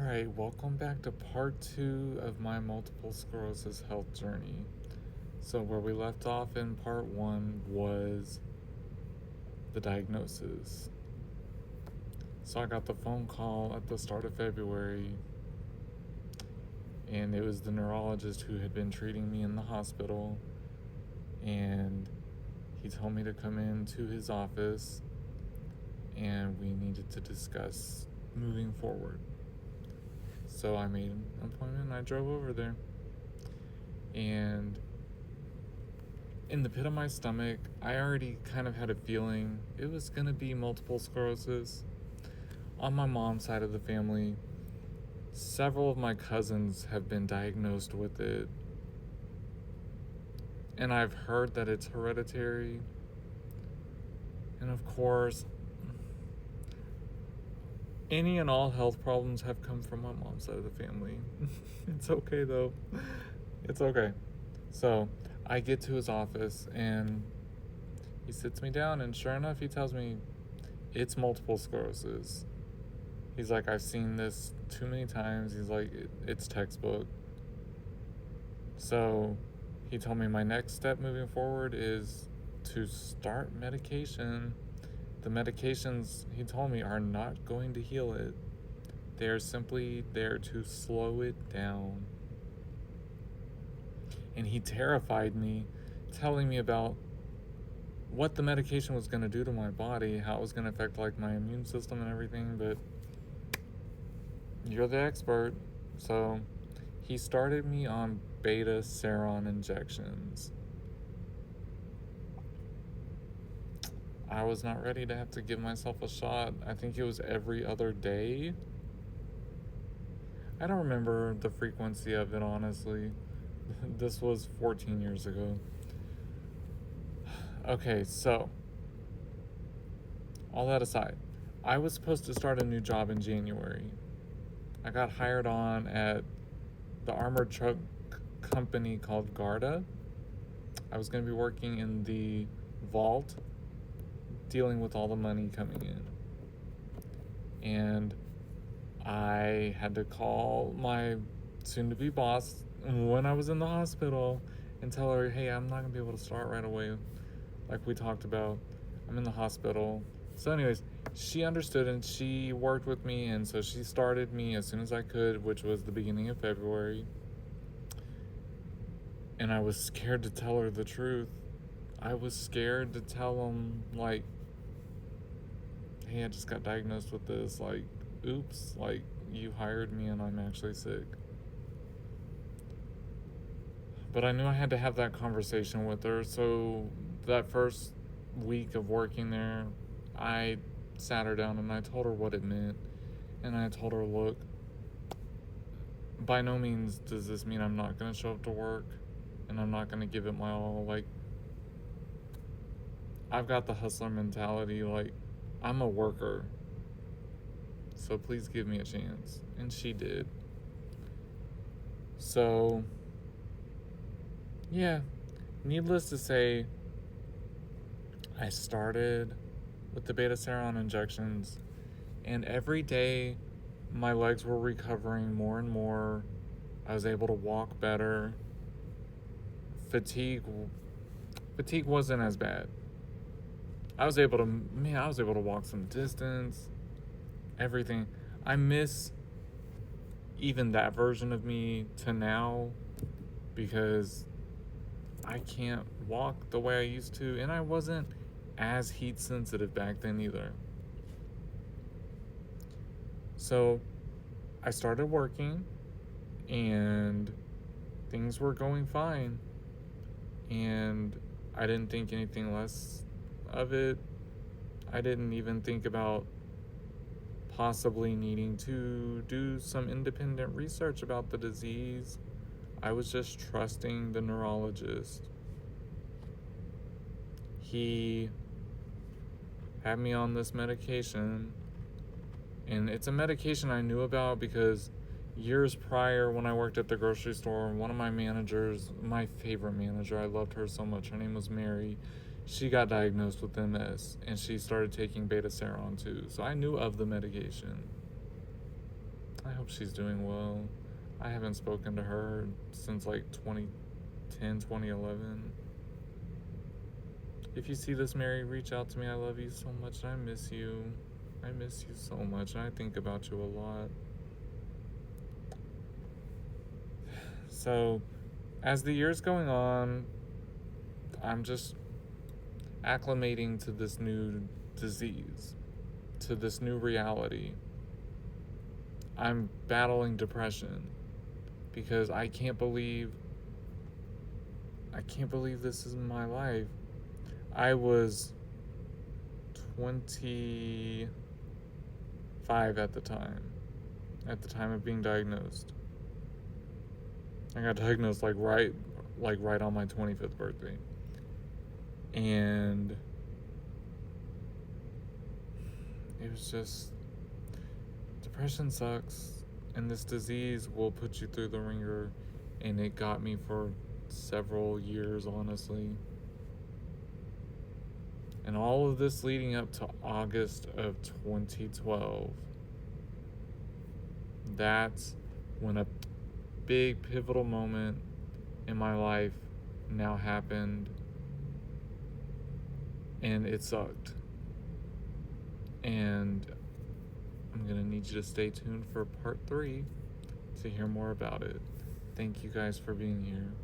Alright, welcome back to part 2 of my multiple sclerosis health journey. So, where we left off in part 1 was the diagnosis. So, I got the phone call at the start of February, and it was the neurologist who had been treating me in the hospital, and he told me to come into his office, and we needed to discuss moving forward. So I made an appointment and I drove over there. And in the pit of my stomach, I already kind of had a feeling it was going to be multiple sclerosis. On my mom's side of the family, several of my cousins have been diagnosed with it. And I've heard that it's hereditary. And of course, any and all health problems have come from my mom's side of the family. It's okay though. It's okay. So I get to his office and he sits me down, and sure enough, he tells me it's multiple sclerosis. He's like, I've seen this too many times. He's like, it's textbook. So he told me my next step moving forward is to start medication. The medications, he told me, are not going to heal it. They're simply there to slow it down. And he terrified me, telling me about what the medication was going to do to my body, how it was going to affect like my immune system and everything, but you're the expert. So he started me on beta seron injections. I was not ready to have to give myself a shot. I think it was every other day. I don't remember the frequency of it, honestly. This was 14 years ago. Okay, so, all that aside, I was supposed to start a new job in January. I got hired on at the armored truck company called Garda. I was going to be working in the vault, dealing with all the money coming in. And I had to call my soon-to-be boss when I was in the hospital and tell her, hey, I'm not going to be able to start right away like we talked about. I'm in the hospital. So anyways, she understood and she worked with me, and so she started me as soon as I could, which was the beginning of February. And I was scared to tell her the truth. I was scared to tell them, like, hey, I just got diagnosed with this, like, oops, like, you hired me and I'm actually sick. But I knew I had to have that conversation with her, so that first week of working there, I sat her down and I told her what it meant, and I told her, look, by no means does this mean I'm not going to show up to work and I'm not going to give it my all. Like, I've got the hustler mentality, like, I'm a worker, so please give me a chance. And she did. So, yeah, needless to say, I started with the beta seron injections, and every day my legs were recovering more and more. I was able to walk better. Fatigue wasn't as bad. I was able to walk some distance, everything. I miss even that version of me to now, because I can't walk the way I used to, and I wasn't as heat sensitive back then either. So I started working and things were going fine, and I didn't think anything less of it. I didn't even think about possibly needing to do some independent research about the disease. I was just trusting the neurologist. He had me on this medication, and it's a medication I knew about because years prior, when I worked at the grocery store, one of my managers, my favorite manager, I loved her so much, her name was Mary, she got diagnosed with MS, and she started taking beta seron too. So I knew of the medication. I hope she's doing well. I haven't spoken to her since like 2010, 2011. If you see this, Mary, reach out to me. I love you so much and I miss you. I miss you so much and I think about you a lot. So, as the year's going on, I'm just acclimating to this new disease, to this new reality. I'm battling depression because I can't believe this is my life. I was 25 at the time of being diagnosed. I got diagnosed right on my 25th birthday. And it was just, depression sucks, and this disease will put you through the ringer, and it got me for several years, honestly. And all of this leading up to August of 2012. That's when a big pivotal moment in my life now happened, and it sucked. And I'm gonna need you to stay tuned for part 3 to hear more about it. Thank you guys for being here.